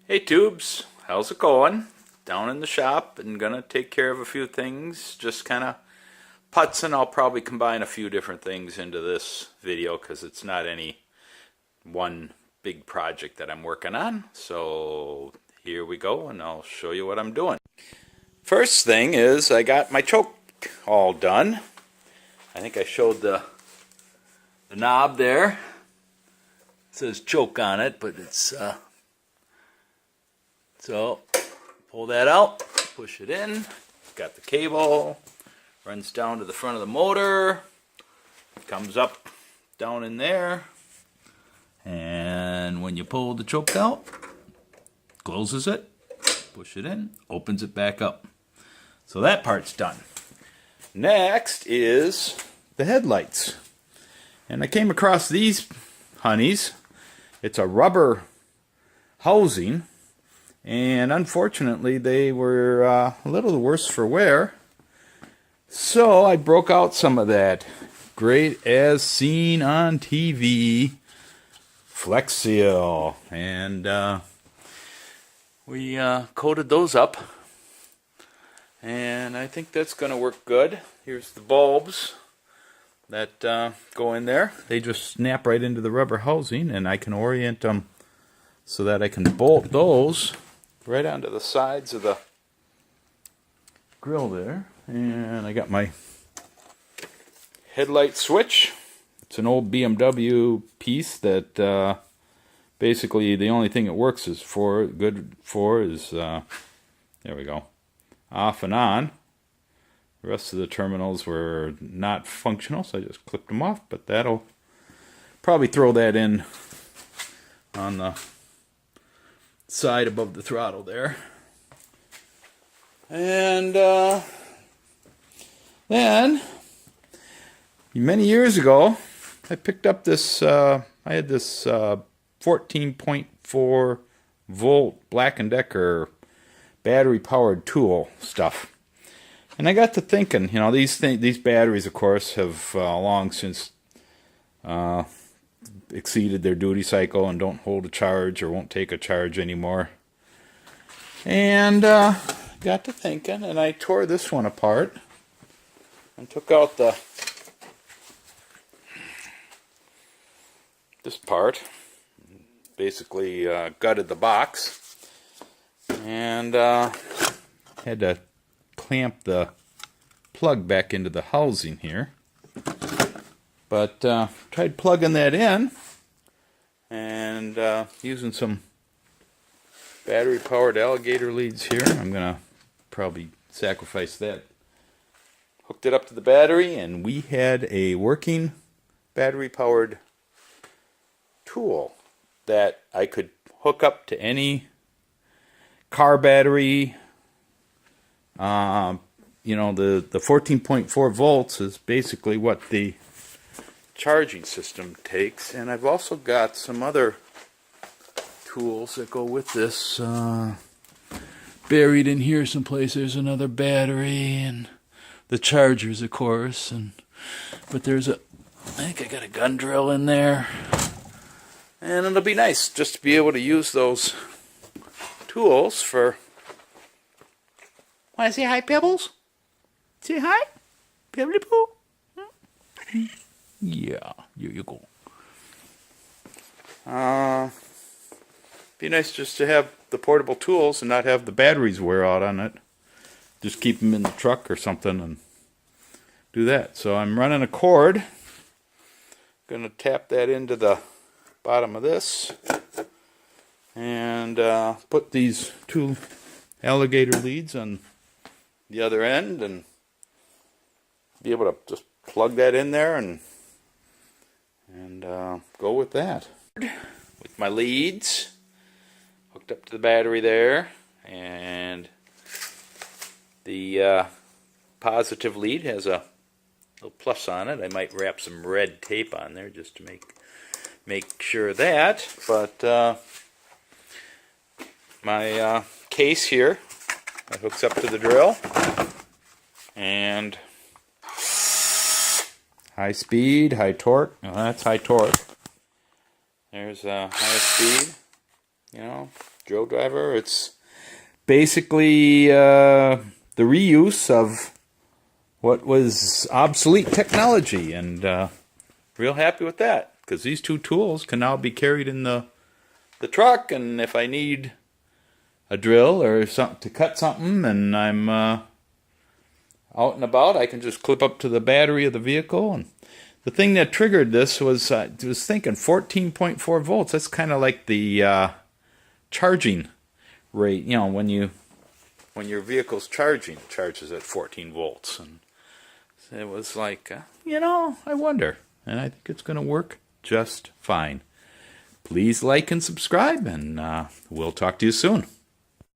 Hey Tubes, how's it going? Down in the shop and gonna take care of a few things, just kind of putzing. I'll probably combine a few different things into this video because it's not any one big project that I'm working on. So here we go and I'll show you what I'm doing. First thing is I got my choke all done. I think I showed the knob there. It says choke on it, but it's so pull that out, push it in, got the cable, runs down to the front of the motor, comes up down in there, and when you pull the choke out, closes it, push it in, opens it back up. So that part's done. Next is the headlights. And I came across these honeys. It's a rubber housing. And unfortunately, they were a little worse for wear. So I broke out some of that great as seen on TV Flex Seal. And we coated those up. And I think that's going to work good. Here's the bulbs that go in there. They just snap right into the rubber housing, and I can orient them so that I can bolt those right onto the sides of the grill there. And I got my headlight switch. It's an old BMW piece that basically the only thing it works is good for is there we go, off and on. The rest of the terminals were not functional, so I just clipped them off, but that'll probably throw that in on the side above the throttle there. And then many years ago I picked up this I had this 14.4 volt Black & Decker battery powered tool stuff. And I got to thinking, you know, these batteries of course have long since exceeded their duty cycle and don't hold a charge or won't take a charge anymore. And got to thinking, and I tore this one apart and took out this part, basically gutted the box, and had to clamp the plug back into the housing here. But tried plugging that in and using some battery-powered alligator leads here. I'm going to probably sacrifice that. Hooked it up to the battery, and we had a working battery-powered tool that I could hook up to any car battery. You know, the 14.4 volts is basically what the charging system takes, and I've also got some other tools that go with this. Buried in here someplace, there's another battery and the chargers, of course. But there's I think I got a gun drill in there, and it'll be nice just to be able to use those tools for. Want to say hi, Pebbles? Say hi, Pebbly Poo. Yeah, here you go. Be nice just to have the portable tools and not have the batteries wear out on it. Just keep them in the truck or something and do that. So I'm running a cord. Going to tap that into the bottom of this and put these two alligator leads on the other end and be able to just plug that in there and go with that. With my leads hooked up to the battery there, and the positive lead has a little plus on it. I might wrap some red tape on there just to make sure of that. But my case here that hooks up to the drill, and high speed, high torque. Oh, that's high torque. There's high speed. you know, drill driver. It's basically the reuse of what was obsolete technology, and real happy with that, because these two tools can now be carried in the truck, and if I need a drill or something to cut something and I'm out and about, I can just clip up to the battery of the vehicle. And the thing that triggered this was I was thinking 14.4 volts. That's kind of like the charging rate. You know, when your vehicle's charging, it charges at 14 volts. And it was like, you know, I wonder. And I think it's going to work just fine. Please like and subscribe, and we'll talk to you soon.